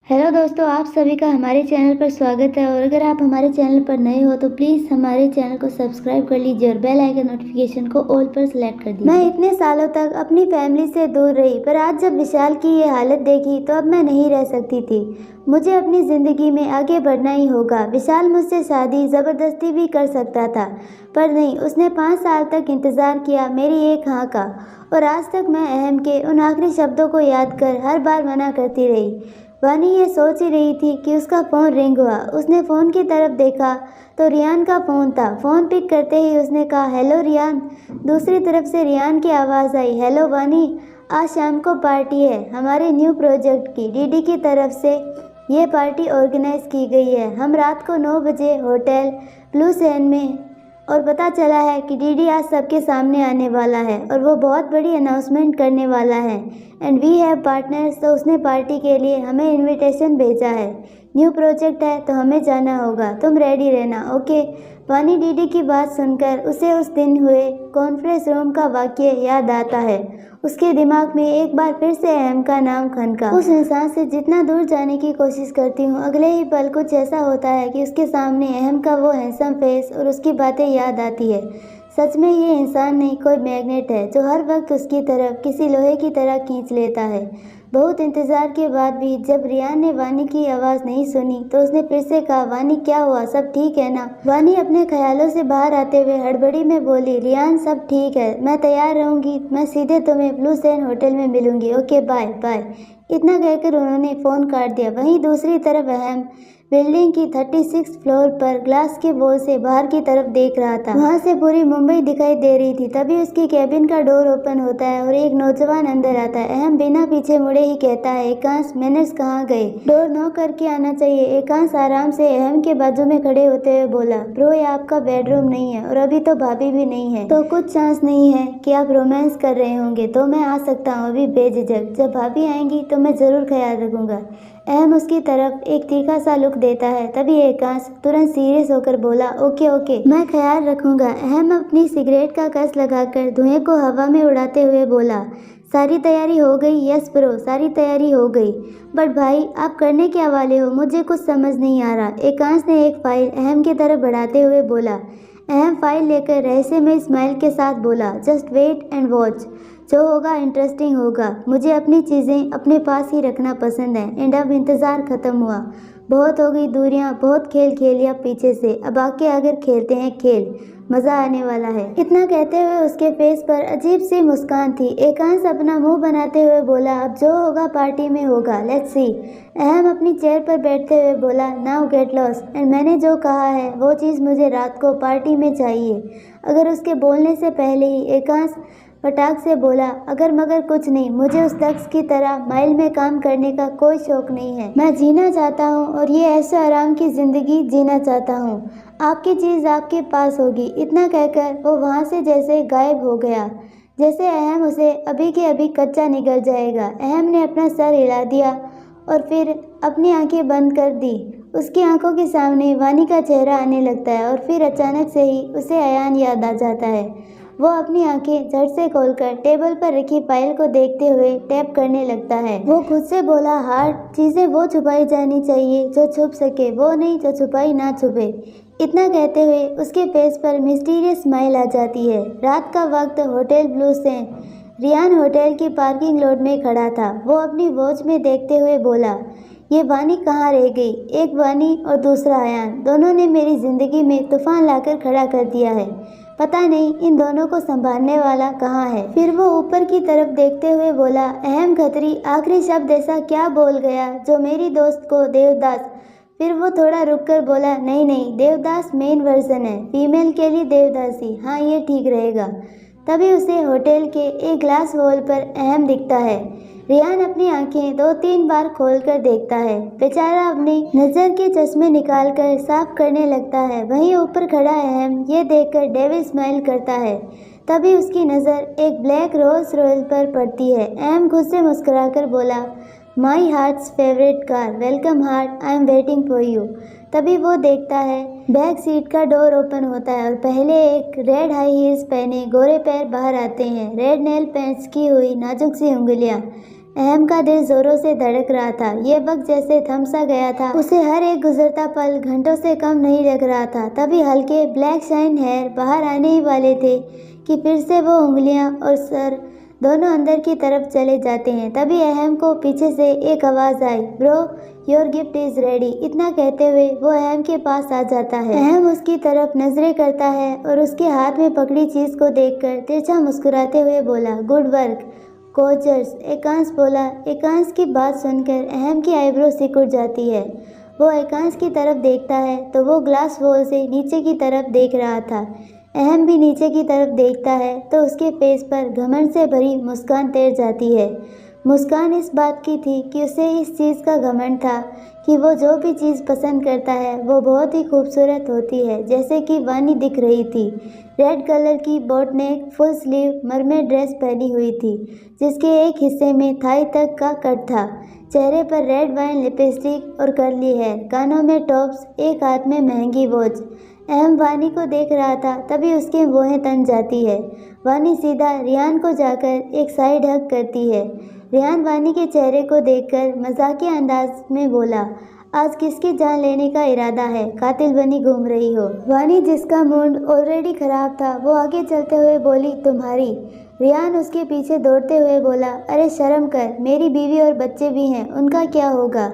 Hello दोस्तों, आप सभी का हमारे चैनल पर स्वागत है। और अगर आप हमारे चैनल पर नए हो तो प्लीज़ हमारे चैनल को सब्सक्राइब कर लीजिए और बेल आइकन नोटिफिकेशन को ऑल पर सेलेक्ट कर दीजिए। मैं इतने सालों तक अपनी फैमिली से दूर रही, पर आज जब विशाल की ये हालत देखी तो अब मैं नहीं रह सकती थी। मुझे अपनी ज़िंदगी में आगे बढ़ना ही होगा। विशाल मुझसे शादी ज़बरदस्ती भी कर सकता था, पर नहीं, उसने 5 साल तक इंतज़ार किया मेरी एक हाँ का। और आज तक मैं अहम के उन आखिरी शब्दों को याद कर हर बार मना करती रही। वानी ये सोच ही रही थी कि उसका फ़ोन रिंग हुआ। उसने फ़ोन की तरफ देखा तो रियान का फ़ोन था। फ़ोन पिक करते ही उसने कहा, हेलो रियान। दूसरी तरफ से रियान की आवाज़ आई, हेलो वानी, आज शाम को पार्टी है हमारे न्यू प्रोजेक्ट की। डीडी की तरफ से ये पार्टी ऑर्गेनाइज की गई है। हम रात को 9 बजे होटल ब्लू सैन में, और पता चला है कि डीडी आज सबके सामने आने वाला है और वो बहुत बड़ी अनाउंसमेंट करने वाला है। And we have partners. तो उसने पार्टी के लिए हमें इनविटेशन भेजा है। न्यू प्रोजेक्ट है तो हमें जाना होगा, तुम रेडी रहना, ओके। वानी डीडी की बात सुनकर उसे उस दिन हुए कॉन्फ्रेंस रूम का वाकया याद आता है। उसके दिमाग में एक बार फिर से अहम का नाम खनका। उस इंसान से जितना दूर जाने की कोशिश करती हूँ, अगले ही पल कुछ ऐसा होता है कि उसके सामने अहम का वो हैंडसम फेस और उसकी बातें याद आती है। सच में ये इंसान नहीं, कोई मैग्नेट है जो हर वक्त उसकी तरफ किसी लोहे की तरह खींच लेता है। बहुत इंतज़ार के बाद भी जब रियान ने वानी की आवाज़ नहीं सुनी तो उसने फिर से कहा, वानी क्या हुआ, सब ठीक है ना। वानी अपने ख्यालों से बाहर आते हुए हड़बड़ी में बोली, रियान सब ठीक है, मैं तैयार रहूँगी, मैं सीधे तुम्हें ब्लू सैन होटल में मिलूँगी, ओके बाय बाय। इतना कहकर उन्होंने फ़ोन काट दिया। वहीं दूसरी तरफ अहम बिल्डिंग की 36 फ्लोर पर ग्लास के वॉल से बाहर की तरफ देख रहा था। वहां से पूरी मुंबई दिखाई दे रही थी। तभी उसकी कैबिन का डोर ओपन होता है और एक नौजवान अंदर आता है। अहम बिना पीछे मुड़े ही कहता है, एकांश मैनर्स कहाँ गए, डोर नॉक करके आना चाहिए। एकांश आराम से अहम के बाजू में खड़े होते हुए बोला, ब्रो ये आपका बेडरूम नहीं है और अभी तो भाभी भी नहीं है, तो कुछ चांस नहीं है कि आप रोमांस कर रहे होंगे, तो मैं आ सकता हूँ अभी बेझिझक। जब भाभी आएंगी तो मैं जरूर ख्याल रखूंगा। अहम उसकी तरफ एक तीखा सा लुक देता है। तभी एकांश तुरंत सीरियस होकर बोला, ओके ओके मैं ख्याल रखूंगा। अहम अपनी सिगरेट का कस लगाकर धुएं को हवा में उड़ाते हुए बोला, सारी तैयारी हो गई। यस ब्रो, सारी तैयारी हो गई। बट भाई आप करने क्या वाले हो, मुझे कुछ समझ नहीं आ रहा। एकांश ने एक फाइल अहम की तरफ बढ़ाते हुए बोला। अहम फाइल लेकर रहस्यमय स्माइल के साथ बोला, जस्ट वेट एंड वॉच, जो होगा इंटरेस्टिंग होगा। मुझे अपनी चीज़ें अपने पास ही रखना पसंद है। एंड अब इंतज़ार ख़त्म हुआ, बहुत हो गई दूरियां, बहुत खेल खेल लिया पीछे से, अब आके अगर खेलते हैं खेल, मज़ा आने वाला है। इतना कहते हुए उसके फेस पर अजीब सी मुस्कान थी। एकांश अपना मुंह बनाते हुए बोला, अब जो होगा पार्टी में होगा, लेट्स सी। अहम अपनी चेयर पर बैठते हुए बोला, नाउ गेट लॉस्ट। एंड मैंने जो कहा है वो चीज़ मुझे रात को पार्टी में चाहिए। अगर उसके बोलने से पहले ही एकांश फटाक से बोला, अगर मगर कुछ नहीं, मुझे उस शख्स की तरह माइल में काम करने का कोई शौक नहीं है। मैं जीना चाहता हूँ और ये ऐसे आराम की ज़िंदगी जीना चाहता हूँ। आपकी चीज़ आपके पास होगी। इतना कहकर वो वहाँ से जैसे गायब हो गया, जैसे अहम उसे अभी के अभी कच्चा निगल जाएगा। अहम ने अपना सर हिला दिया और फिर अपनी आंखें बंद कर दी। उसकी आंखों के सामने वानी का चेहरा आने लगता है और फिर अचानक से ही उसे अयान याद आ जाता है। वो अपनी आंखें झट से खोलकर टेबल पर रखी फाइल को देखते हुए टैप करने लगता है। वो खुद से बोला, हार्ट, चीज़ें वो छुपाई जानी चाहिए जो छुप सके, वो नहीं जो छुपाई ना छुपे। इतना कहते हुए उसके फेस पर मिस्टीरियस स्माइल आ जाती है। रात का वक्त, hotel Blue Sun. Riyan hotel की पार्किंग लॉट में खड़ा था। वो अपनी वॉच में देखते हुए बोला, ये वानी कहाँ रह गई। एक वानी और दूसरा अयान, दोनों ने मेरी ज़िंदगी में तूफान लाकर खड़ा कर दिया है। पता नहीं इन दोनों को संभालने वाला कहाँ है। फिर वो ऊपर की तरफ देखते हुए बोला, अहम खत्री, आखिरी शब्द ऐसा क्या बोल गया जो मेरी दोस्त को देवदास। फिर वो थोड़ा रुककर बोला, नहीं नहीं, देवदास मेन वर्जन है, फीमेल के लिए देवदासी, हाँ ये ठीक रहेगा। तभी उसे होटल के एक ग्लास वॉल पर अहम दिखता है। रियान अपनी आंखें 2-3 बार खोलकर देखता है। बेचारा अपनी नज़र के चश्मे निकालकर साफ करने लगता है। वहीं ऊपर खड़ा अहम ये देखकर डेविल स्माइल करता है। तभी उसकी नज़र एक ब्लैक रोल्स रॉयल पर पड़ती है। अहम खुद से मुस्कुराकर बोला, माई hearts favourite car, welcome heart, I am waiting for you. तभी वो देखता है बैक सीट का डोर ओपन होता है और पहले एक रेड हाई हील्स पहने गोरे पैर बाहर आते हैं। रेड नेल पेंट्स की हुई नाजुक सी उंगलियां। अहम का दिल जोरों से धड़क रहा था। ये वक्त जैसे थम सा गया था। उसे हर एक गुजरता पल घंटों से कम नहीं लग रहा था। तभी हल्के ब्लैक शाइन हेयर बाहर आने ही वाले थे कि फिर से वो उंगलियां और सर दोनों अंदर की तरफ चले जाते हैं। तभी अहम को पीछे से एक आवाज़ आई, bro your gift is ready. इतना कहते हुए वो अहम के पास आ जाता है। अहम उसकी तरफ नजरें करता है और उसके हाथ में पकड़ी चीज़ को देखकर तिरछा मुस्कुराते हुए बोला, गुड वर्क कोचर्स। एकांश बोला। एकांश की बात सुनकर अहम की आईब्रो सिकुड़ जाती है। वो एकांश की तरफ देखता है तो वो ग्लास वॉल से नीचे की तरफ देख रहा था। अहम भी नीचे की तरफ देखता है तो उसके फेस पर घमंड से भरी मुस्कान तैर जाती है। मुस्कान इस बात की थी कि उसे इस चीज़ का घमंड था कि वो जो भी चीज़ पसंद करता है वो बहुत ही खूबसूरत होती है, जैसे कि वानी दिख रही थी। रेड कलर की बोट नेक फुल स्लीव मरमेड ड्रेस पहनी हुई थी जिसके एक हिस्से में थाई तक का कट था। चेहरे पर रेड वाइन लिपस्टिक और कर्ली हेयर, कानों में टॉप्स, एक हाथ में महंगी वॉच। अहम वानी को देख रहा था तभी उसकी भौहें तन जाती है। वानी सीधा रियान को जाकर एक साइड हग करती है। रियान वानी के चेहरे को देखकर मजाकिया अंदाज में बोला, आज किसकी जान लेने का इरादा है? कातिल बनी घूम रही हो। वानी जिसका मूड ऑलरेडी खराब था वो आगे चलते हुए बोली, तुम्हारी। रियान उसके पीछे दौड़ते हुए बोला, अरे शर्म कर, मेरी बीवी और बच्चे भी हैं, उनका क्या होगा?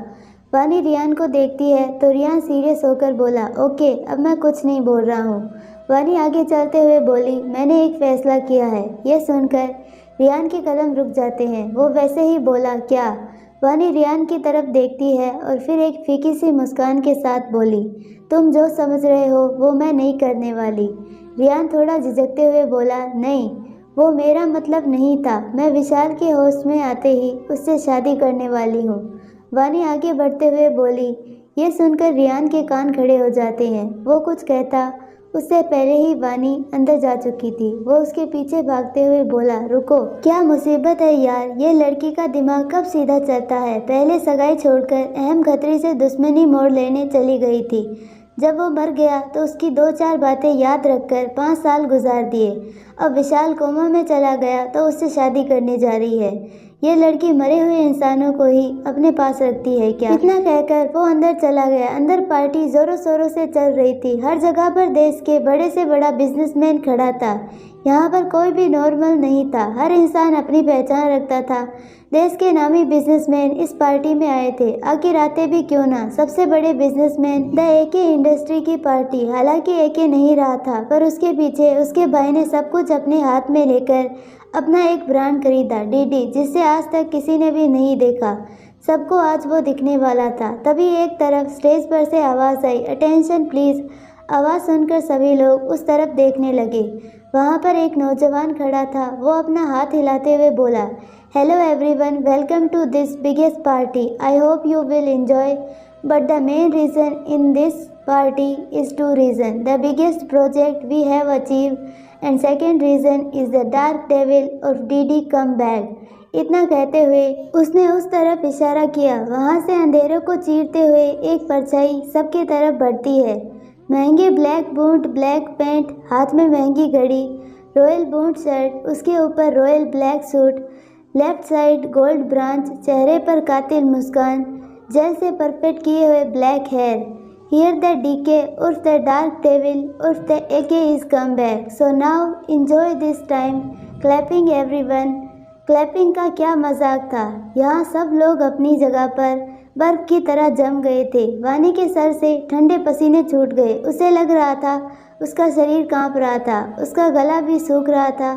वानी रियान को देखती है तो रियान सीरियस होकर बोला, ओके अब मैं कुछ नहीं बोल रहा हूँ। वानी आगे चलते हुए बोली, मैंने एक फैसला किया है। यह सुनकर रियान के कदम रुक जाते हैं। वो वैसे ही बोला, क्या? वानी रियान की तरफ देखती है और फिर एक फीकी सी मुस्कान के साथ बोली, तुम जो समझ रहे हो वो मैं नहीं करने वाली। रियान थोड़ा झिझकते हुए बोला, नहीं वो मेरा मतलब नहीं था, मैं विशाल के होश में आते ही उससे शादी करने वाली हूँ। वानी आगे बढ़ते हुए बोली। ये सुनकर रियान के कान खड़े हो जाते हैं। वो कुछ कहता उससे पहले ही वानी अंदर जा चुकी थी। वो उसके पीछे भागते हुए बोला, रुको, क्या मुसीबत है यार, ये लड़की का दिमाग कब सीधा चलता है। पहले सगाई छोड़कर अहम खतरी से दुश्मनी मोड़ लेने चली गई थी। जब वो मर गया तो उसकी 2-4 बातें याद रखकर 5 साल गुजार दिए। अब विशाल कोमा में चला गया तो उससे शादी करने जा रही है। ये लड़की मरे हुए इंसानों को ही अपने पास रखती है क्या? इतना कहकर वो अंदर चला गया। अंदर पार्टी जोरों शोरों से चल रही थी। हर जगह पर देश के बड़े से बड़ा बिजनेसमैन खड़ा था। यहाँ पर कोई भी नॉर्मल नहीं था। हर इंसान अपनी पहचान रखता था। देश के नामी बिजनेसमैन इस पार्टी में आए थे। आखिर आते भी क्यों ना, सबसे बड़े बिजनेसमैन द एके इंडस्ट्री की पार्टी। हालांकि एके नहीं रहा था पर उसके पीछे उसके भाई ने सब कुछ अपने हाथ में लेकर अपना एक ब्रांड खरीदा, डीडी, जिसे आज तक किसी ने भी नहीं देखा। सबको आज वो दिखने वाला था। तभी एक तरफ स्टेज पर से आवाज़ आई, अटेंशन प्लीज़। आवाज़ सुनकर सभी लोग उस तरफ देखने लगे। वहाँ पर एक नौजवान खड़ा था। वो अपना हाथ हिलाते हुए बोला, hello everyone, welcome to this biggest party. I hope you will enjoy but the main reason in this party is 2 reason. The biggest project we have achieve and second reason is the dark devil of DD come back. इतना कहते हुए उसने उस तरफ इशारा किया। वहाँ से अंधेरों को चीरते हुए एक परछाई सबके तरफ बढ़ती है। महंगे ब्लैक बूट, ब्लैक पैंट, हाथ में महंगी घड़ी, रॉयल बूट शर्ट, उसके ऊपर royal black suit, left side gold branch, चेहरे पर कातिल मुस्कान, जेल से परफेक्ट किए हुए black hair. Here the DK उर्फ द डार्क डेविल उर्फ the AK is come back. So now enjoy this time clapping everyone. Clapping का क्या मजाक था। यहाँ सब लोग अपनी जगह पर बर्फ की तरह जम गए थे। वानी के सर से ठंडे पसीने छूट गए। उसे लग रहा था उसका शरीर कांप रहा था, उसका गला भी सूख रहा था।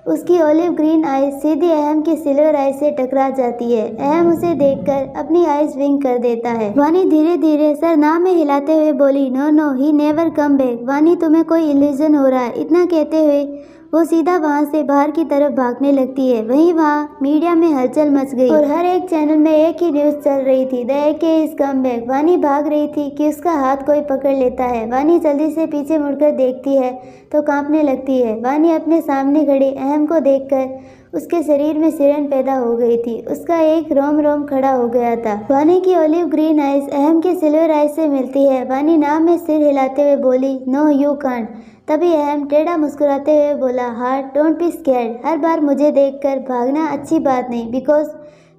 उसकी ऑलिव ग्रीन आइज सीधी अहम की सिल्वर आइज से टकरा जाती है। अहम उसे देखकर अपनी आइज विंक कर देता है। वानी धीरे धीरे सर ना में हिलाते हुए बोली, no no he never come back. Vani तुम्हें कोई इल्यूजन हो रहा है। इतना कहते हुए वो सीधा वहाँ से बाहर की तरफ भागने लगती है। वहीं वहाँ मीडिया में हलचल मच गई और हर एक चैनल में एक ही न्यूज़ चल रही थी, the AK is come back. Vani भाग रही थी कि उसका हाथ कोई पकड़ लेता है। वानी जल्दी से पीछे मुड़कर देखती है तो कांपने लगती है। वानी अपने सामने खड़े अहम को देखकर उसके शरीर में सिरन पैदा हो गई थी। उसका एक रोम रोम खड़ा हो गया था। वानी की ऑलिव ग्रीन आइज अहम के सिल्वर आइज से मिलती है। वानी नाम में सिर हिलाते हुए बोली, नो यू कांट। तभी अहम टेढ़ा मुस्कुराते हुए बोला, हार्ट डोंट बी स्कैर्ड। हर बार मुझे देखकर भागना अच्छी बात नहीं, बिकॉज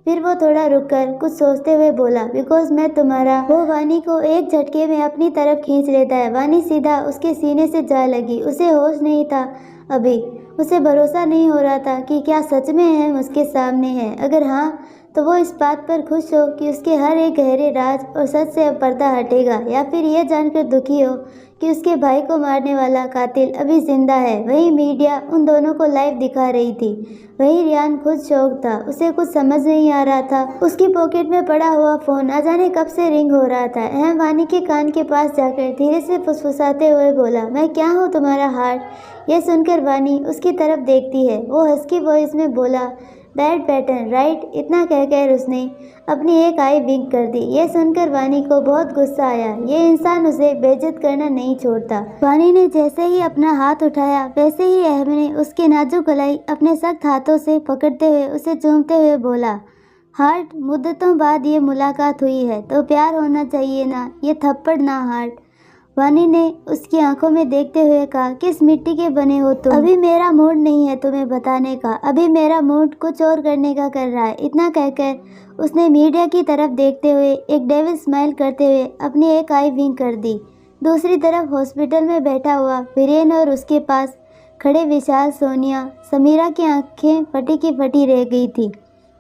फिर वो थोड़ा रुककर कुछ सोचते हुए बोला, बिकॉज मैं तुम्हारा। वो वानी को एक झटके में अपनी तरफ खींच लेता है। वानी सीधा उसके सीने से जा लगी। उसे होश नहीं था अभी। उसे भरोसा नहीं हो रहा था कि क्या सच में अहम उसके सामने है। अगर हाँ, तो वो इस बात पर खुश हो कि उसके हर एक गहरे राज और सच से अब पर्दा हटेगा, या फिर यह जानकर दुखी हो कि उसके भाई को मारने वाला कातिल अभी जिंदा है। वही मीडिया उन दोनों को लाइव दिखा रही थी। वही रियान खुद शौक था। उसे कुछ समझ नहीं आ रहा था। उसकी पॉकेट में पड़ा हुआ फोन न जाने कब से रिंग हो रहा था। अहम वानी के कान के पास जाकर धीरे से फुसफुसाते हुए बोला, मैं क्या हूँ तुम्हारा हार्ट। यह सुनकर वानी उसकी तरफ देखती है। वो हस्की वॉइस में बोला, बैड पैटर्न राइट। इतना कहकर उसने अपनी एक आई विंक कर दी। ये सुनकर वानी को बहुत गुस्सा आया। ये इंसान उसे बेइज्जत करना नहीं छोड़ता। वानी ने जैसे ही अपना हाथ उठाया वैसे ही अहम ने उसकी नाजुक कलाई अपने सख्त हाथों से पकड़ते हुए उसे चूमते हुए बोला, हार्ट, मुद्दतों बाद ये मुलाकात हुई है तो प्यार होना चाहिए ना, ये थप्पड़ ना हार्ट। वानी ने उसकी आंखों में देखते हुए कहा, किस मिट्टी के बने हो तुम। अभी मेरा मूड नहीं है तुम्हें बताने का। अभी मेरा मूड कुछ और करने का कर रहा है। इतना कहकर उसने मीडिया की तरफ देखते हुए एक डेविल स्माइल करते हुए अपनी एक आई विंक कर दी। दूसरी तरफ हॉस्पिटल में बैठा हुआ वीरेन और उसके पास खड़े विशाल, सोनिया, समीरा की आंखें फटी की फटी रह गई थी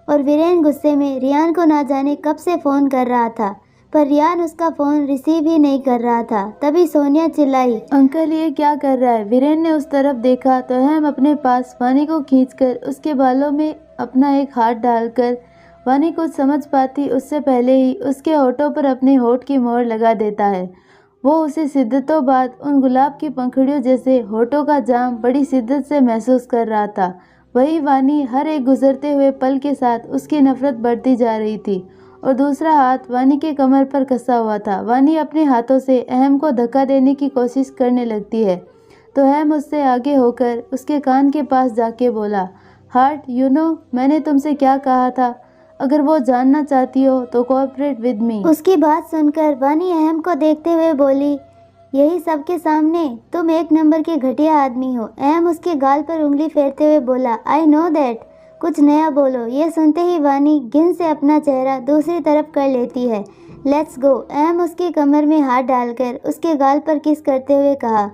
और वीरेन गुस्से में रियान को ना जाने कब से फ़ोन कर रहा था, पर रियान उसका फ़ोन रिसीव ही नहीं कर रहा था। तभी सोनिया चिल्लाई, अंकल ये क्या कर रहा है। वीरेन ने उस तरफ देखा तो अहम अपने पास वानी को खींचकर उसके बालों में अपना एक हाथ डालकर वानी कुछ समझ पाती उससे पहले ही उसके होठों पर अपने होठ की मोहर लगा देता है। वो उसे शिद्दतों बाद उन गुलाब की पंखुड़ियों जैसे होठों का जाम बड़ी शिद्दत से महसूस कर रहा था। वही वानी हर एक गुजरते हुए पल के साथ उसकी नफरत बढ़ती जा रही थी और दूसरा हाथ वानी के कमर पर कसा हुआ था। वानी अपने हाथों से अहम को धक्का देने की कोशिश करने लगती है तो अहम उससे आगे होकर उसके कान के पास जाके बोला, हार्ट, यू नो मैंने तुमसे क्या कहा था। अगर वो जानना चाहती हो तो कोऑपरेट विद मी। उसकी बात सुनकर वानी अहम को देखते हुए बोली, यही सबके सामने तुम एक नंबर के घटिया आदमी हो। अहम उसके गाल पर उंगली फेरते हुए बोला, आई नो दैट, कुछ नया बोलो। ये सुनते ही वानी घिन से अपना चेहरा दूसरी तरफ कर लेती है। Let's go. अहम उसकी कमर में हाथ डालकर उसके गाल पर किस करते हुए कहा।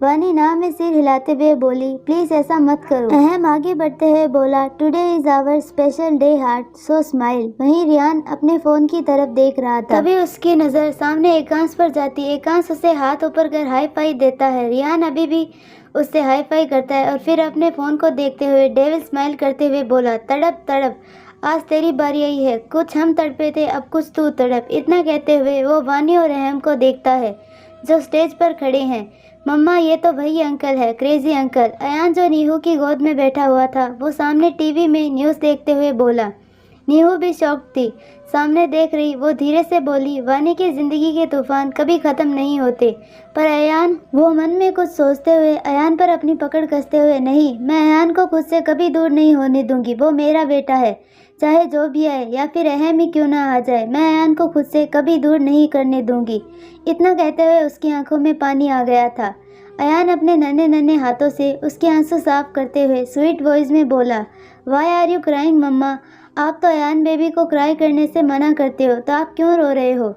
वानी ना में सिर हिलाते हुए बोली, प्लीज ऐसा मत करो। अहम आगे बढ़ते हुए बोला, today is our special day heart, so smile. वहीं रियान अपने फोन की तरफ देख रहा था। तभी उसकी नजर सामने एकांश पर जाती। एकांश उसे हाथ ऊपर कर हाई फाई देता है। रियान अभी भी उससे हाई फाई करता है और फिर अपने फ़ोन को देखते हुए डेविल स्माइल करते हुए बोला, तड़प तड़प, आज तेरी बारी आई है। कुछ हम तड़पे थे, अब कुछ तू तड़प। इतना कहते हुए वो वानी और अहम को देखता है जो स्टेज पर खड़े हैं। मम्मा, ये तो वही अंकल है, क्रेजी अंकल। अयान जो नीहू की गोद में बैठा हुआ था वो सामने टीवी में न्यूज़ देखते हुए बोला। नीहू भी शॉक थी, सामने देख रही। वो धीरे से बोली, वानी की ज़िंदगी के तूफान कभी ख़त्म नहीं होते। पर अयान, वो मन में कुछ सोचते हुए अयान पर अपनी पकड़ कसते हुए, नहीं, मैं अयान को खुद से कभी दूर नहीं होने दूंगी। वो मेरा बेटा है, चाहे जो भी आए या फिर अहम ही क्यों ना आ जाए, मैं अयान को खुद से कभी दूर नहीं करने दूंगी। इतना कहते हुए उसकी आंखों में पानी आ गया था। अयान अपने नन्हे नन्हे हाथों से उसके आंसू साफ करते हुए स्वीट वॉइस में बोला, वाई आर यू क्राइंग मम्मा। आप तो अयान बेबी को क्राई करने से मना करते हो, तो आप क्यों रो रहे हो।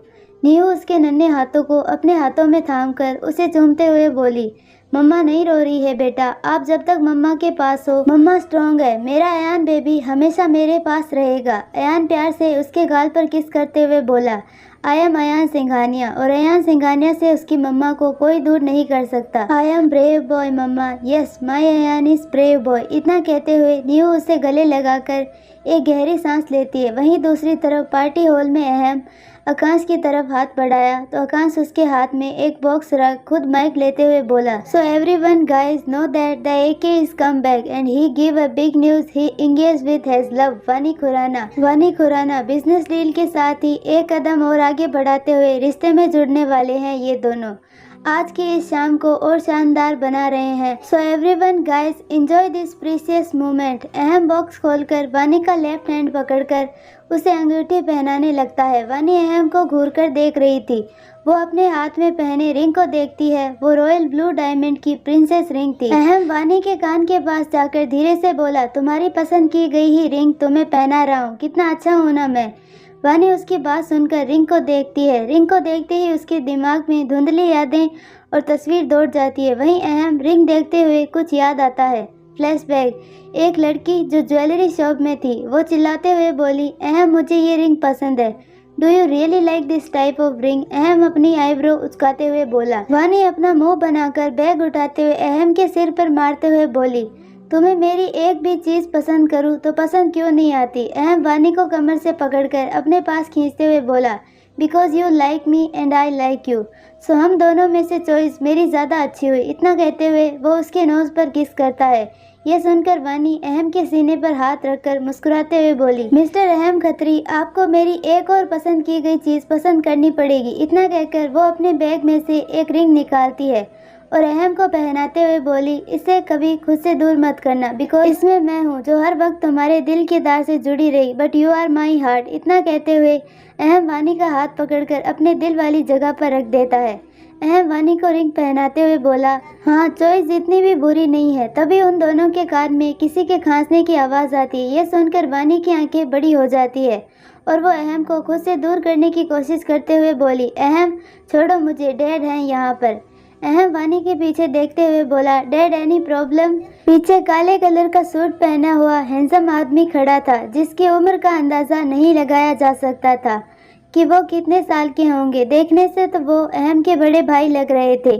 नीहू उसके नन्हे हाथों को अपने हाथों में थामकर उसे चूमते हुए बोली, मम्मा नहीं रो रही है बेटा, आप जब तक मम्मा के पास हो, मम्मा स्ट्रॉन्ग है। मेरा अयान बेबी हमेशा मेरे पास रहेगा। अयान प्यार से उसके गाल पर किस करते हुए बोला, आई एम अयान सिंघानिया, और अयान सिंघानिया से उसकी मम्मा को कोई दूर नहीं कर सकता। I am brave boy mamma, yes my Ayan is brave boy. इतना कहते हुए नीहू उसे गले लगाकर एक गहरी सांस लेती है। वहीं दूसरी तरफ पार्टी हॉल में अहम आकांश की तरफ हाथ बढ़ाया तो आकांश उसके हाथ में एक बॉक्स रख खुद माइक लेते हुए बोला, so everyone guys know that the AK is come back and he give a big news, he engage with his love Vani Khurana. वानी खुराना बिजनेस डील के साथ ही एक कदम और आगे बढ़ाते हुए रिश्ते में जुड़ने वाले हैं ये दोनों। आज की इस शाम को और शानदार बना रहे हैं। सो everyone guys enjoy this precious moment. अहम बॉक्स खोलकर वानी का लेफ्ट हैंड पकड़कर उसे अंगूठी पहनाने लगता है। वानी अहम को घूरकर देख रही थी। वो अपने हाथ में पहने रिंग को देखती है। वो रॉयल ब्लू डायमंड की प्रिंसेस रिंग थी। अहम वानी के कान के पास जाकर धीरे से बोला, तुम्हारी पसंद की गई ही रिंग तुम्हें पहना रहा हूँ, कितना अच्छा हूँ ना मैं। वानी उसकी बात सुनकर रिंग को देखती है। रिंग को देखते ही उसके दिमाग में धुंधली यादें और तस्वीर दौड़ जाती है। वहीं अहम रिंग देखते हुए कुछ याद आता है। फ्लैशबैक। एक लड़की जो ज्वेलरी शॉप में थी वो चिल्लाते हुए बोली, अहम मुझे ये रिंग पसंद है। Do you really like this type of ring? अहम अपनी आईब्रो उचकाते हुए बोला। वानी अपना मुंह बनाकर बैग उठाते हुए अहम के सिर पर मारते हुए बोली, तुम्हें मेरी एक भी चीज़ पसंद करूँ तो पसंद क्यों नहीं आती? अहम वानी को कमर से पकड़कर अपने पास खींचते हुए बोला, because you like me and I like you, so हम दोनों में से चॉइस मेरी ज़्यादा अच्छी हुई। इतना कहते हुए वो उसके नोज़ पर किस करता है। यह सुनकर वानी अहम के सीने पर हाथ रखकर मुस्कुराते हुए बोली, मिस्टर अहम खत्री, आपको मेरी एक और पसंद की गई चीज़ पसंद करनी पड़ेगी। इतना कहकर वो अपने बैग में से एक रिंग निकालती है और अहम को पहनाते हुए बोली, इसे कभी खुद से दूर मत करना, बिकॉज इसमें मैं हूँ जो हर वक्त तुम्हारे दिल के तार से जुड़ी रही, but you are my heart. इतना कहते हुए अहम वानी का हाथ पकड़कर अपने दिल वाली जगह पर रख देता है। अहम वानी को रिंग पहनाते हुए बोला, हाँ चॉइस इतनी भी बुरी नहीं है। तभी उन दोनों के कान में किसी के खांसने की आवाज़ आती है। यह सुनकर वानी की आंखें बड़ी हो जाती है और वो अहम को खुद से दूर करने की कोशिश करते हुए बोली, अहम छोड़ो मुझे, डैड हैं यहाँ पर। अहम वानी के पीछे देखते हुए बोला, डैड एनी प्रॉब्लम? पीछे काले कलर का सूट पहना हुआ हैंडसम आदमी खड़ा था जिसकी उम्र का अंदाज़ा नहीं लगाया जा सकता था कि वो कितने साल के होंगे। देखने से तो वो अहम के बड़े भाई लग रहे थे।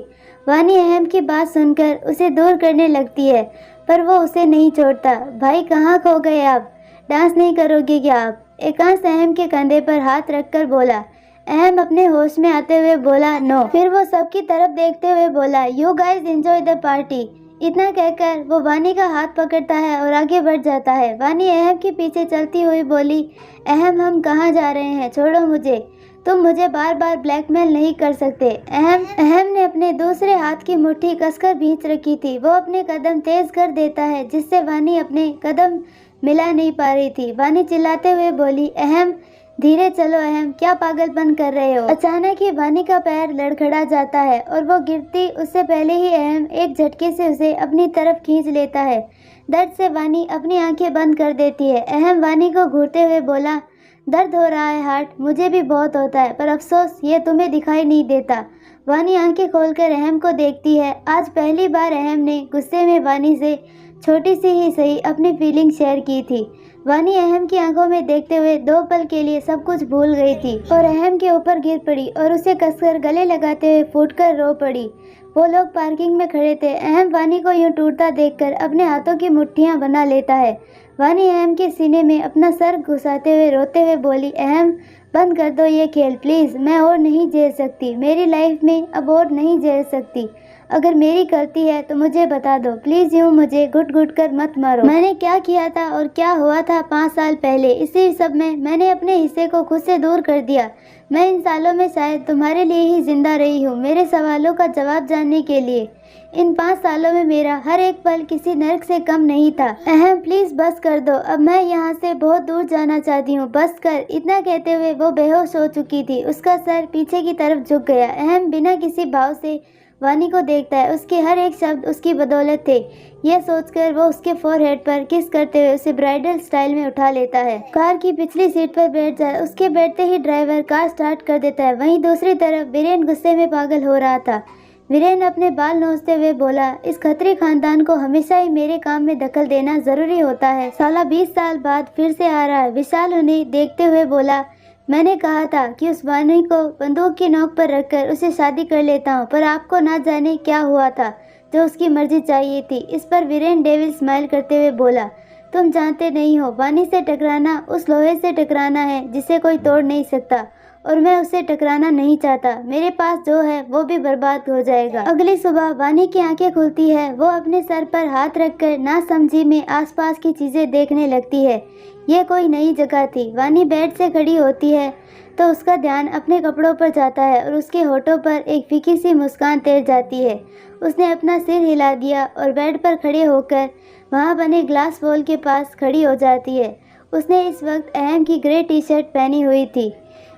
वानी अहम की बात सुनकर उसे दूर करने लगती है पर वो उसे नहीं छोड़ता। भाई कहाँ खो गए आप? डांस नहीं करोगे क्या आप? एकांश अहम के कंधे पर हाथ रखकर बोला। अहम अपने होश में आते हुए बोला, नो। फिर वो सबकी तरफ देखते हुए बोला, you guys enjoy the party. इतना कहकर वो वानी का हाथ पकड़ता है और आगे बढ़ जाता है। वानी अहम के पीछे चलती हुई बोली, अहम हम कहाँ जा रहे हैं? छोड़ो मुझे, तुम मुझे बार बार ब्लैकमेल नहीं कर सकते। अहम ने अपने दूसरे हाथ की मुट्ठी कसकर भींच रखी थी। वो अपने कदम तेज कर देता है जिससे वानी अपने कदम मिला नहीं पा रही थी। वानी चिल्लाते हुए बोली, अहम धीरे चलो अहम, क्या पागलपन कर रहे हो? अचानक ही वानी का पैर लड़खड़ा जाता है और वो गिरती उससे पहले ही अहम एक झटके से उसे अपनी तरफ खींच लेता है। दर्द से वानी अपनी आंखें बंद कर देती है। अहम वानी को घूरते हुए बोला, दर्द हो रहा है हार्ट, मुझे भी बहुत होता है, पर अफसोस ये तुम्हें दिखाई नहीं देता। वानी आंखें खोलकर अहम को देखती है। आज पहली बार अहम ने गुस्से में वानी से छोटी सी ही सही अपनी फीलिंग शेयर की थी। वानी अहम की आंखों में देखते हुए 2 पल के लिए सब कुछ भूल गई थी और अहम के ऊपर गिर पड़ी और उसे कसकर गले लगाते हुए फूटकर रो पड़ी। वो लोग पार्किंग में खड़े थे। अहम वानी को यूं टूटता देखकर अपने हाथों की मुट्ठियां बना लेता है। वानी अहम के सीने में अपना सर घुसाते हुए रोते हुए बोली, अहम बंद कर दो ये खेल प्लीज़, मैं और नहीं झेल सकती, मेरी लाइफ में अब और नहीं झेल सकती। अगर मेरी गलती है तो मुझे बता दो प्लीज़, यूँ मुझे घुट घुट कर मत मारो। मैंने क्या किया था और क्या हुआ था 5 साल पहले, इसी सब में मैंने अपने हिस्से को खुद से दूर कर दिया। मैं इन सालों में शायद तुम्हारे लिए ही जिंदा रही हूँ, मेरे सवालों का जवाब जानने के लिए। इन 5 सालों में मेरा हर एक पल किसी नर्क से कम नहीं था। अहम प्लीज़ बस कर दो, अब मैं यहाँ से बहुत दूर जाना चाहती हूँ, बस कर। इतना कहते हुए वो बेहोश हो चुकी थी। उसका सर पीछे की तरफ झुक गया। अहम बिना किसी भाव से वानी को देखता है। उसके हर एक शब्द उसकी बदौलत थे। यह सोचकर वो उसके फोरहेड पर किस करते हुए उसे ब्राइडल स्टाइल में उठा लेता है। कार की पिछली सीट पर बैठ जाए। उसके बैठते ही ड्राइवर कार स्टार्ट कर देता है। वहीं दूसरी तरफ वीरेन गुस्से में पागल हो रहा था। वीरेन अपने बाल नोचते हुए बोला, इस खत्री खानदान को हमेशा ही मेरे काम में दखल देना जरूरी होता है। साला 20 साल बाद फिर से आ रहा है। विशाल उन्हें देखते हुए बोला, मैंने कहा था कि उस वानी को बंदूक की नोक पर रखकर उसे शादी कर लेता हूँ, पर आपको ना जाने क्या हुआ था जो उसकी मर्जी चाहिए थी। इस पर वीरेन डेविल स्माइल करते हुए बोला, तुम जानते नहीं हो, वानी से टकराना उस लोहे से टकराना है जिसे कोई तोड़ नहीं सकता, और मैं उससे टकराना नहीं चाहता। मेरे पास जो है वो भी बर्बाद हो जाएगा। अगली सुबह वानी की आंखें खुलती है। वो अपने सर पर हाथ रखकर नासमझी में आसपास की चीजें देखने लगती है। यह कोई नई जगह थी। वानी बेड से खड़ी होती है। तो उसका ध्यान अपने कपड़ों पर जाता है और उसके होठों पर एक फीकी सी मुस्कान तैर जाती है। उसने अपना सिर हिला दिया और बेड पर खड़े होकर वहाँ बने ग्लास वॉल के पास खड़ी हो जाती है। उसने इस वक्त अहम की ग्रे टी शर्ट पहनी हुई थी।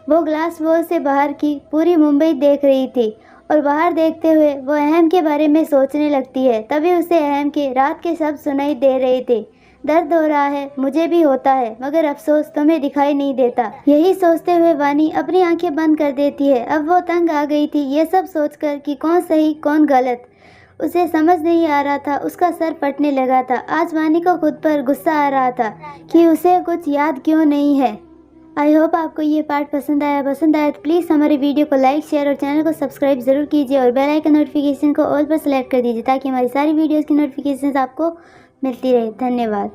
वो ग्लास वॉल से बाहर की पूरी मुंबई देख रही थी और बाहर देखते हुए वो अहम के बारे में सोचने लगती है। तभी उसे अहम के रात के शब्द सुनाई दे रहे थे, दर्द हो रहा है, मुझे भी होता है, मगर अफसोस तुम्हें दिखाई नहीं देता। यही सोचते हुए वानी अपनी आंखें बंद कर देती है। अब वो तंग आ गई थी ये सब सोचकर कि कौन सही कौन गलत, उसे समझ नहीं आ रहा था। उसका सर फटने लगा था। आज वानी को खुद पर गुस्सा आ रहा था कि उसे कुछ याद क्यों नहीं है। आई होप आपको ये पार्ट पसंद आया तो प्लीज़ हमारे वीडियो को लाइक शेयर और चैनल को सब्सक्राइब ज़रूर कीजिए और बेल आइकन नोटिफिकेशन को ऑल पर सेलेक्ट कर दीजिए ताकि हमारी सारी वीडियोज़ की नोटिफिकेशन आपको मिलती रहे। धन्यवाद।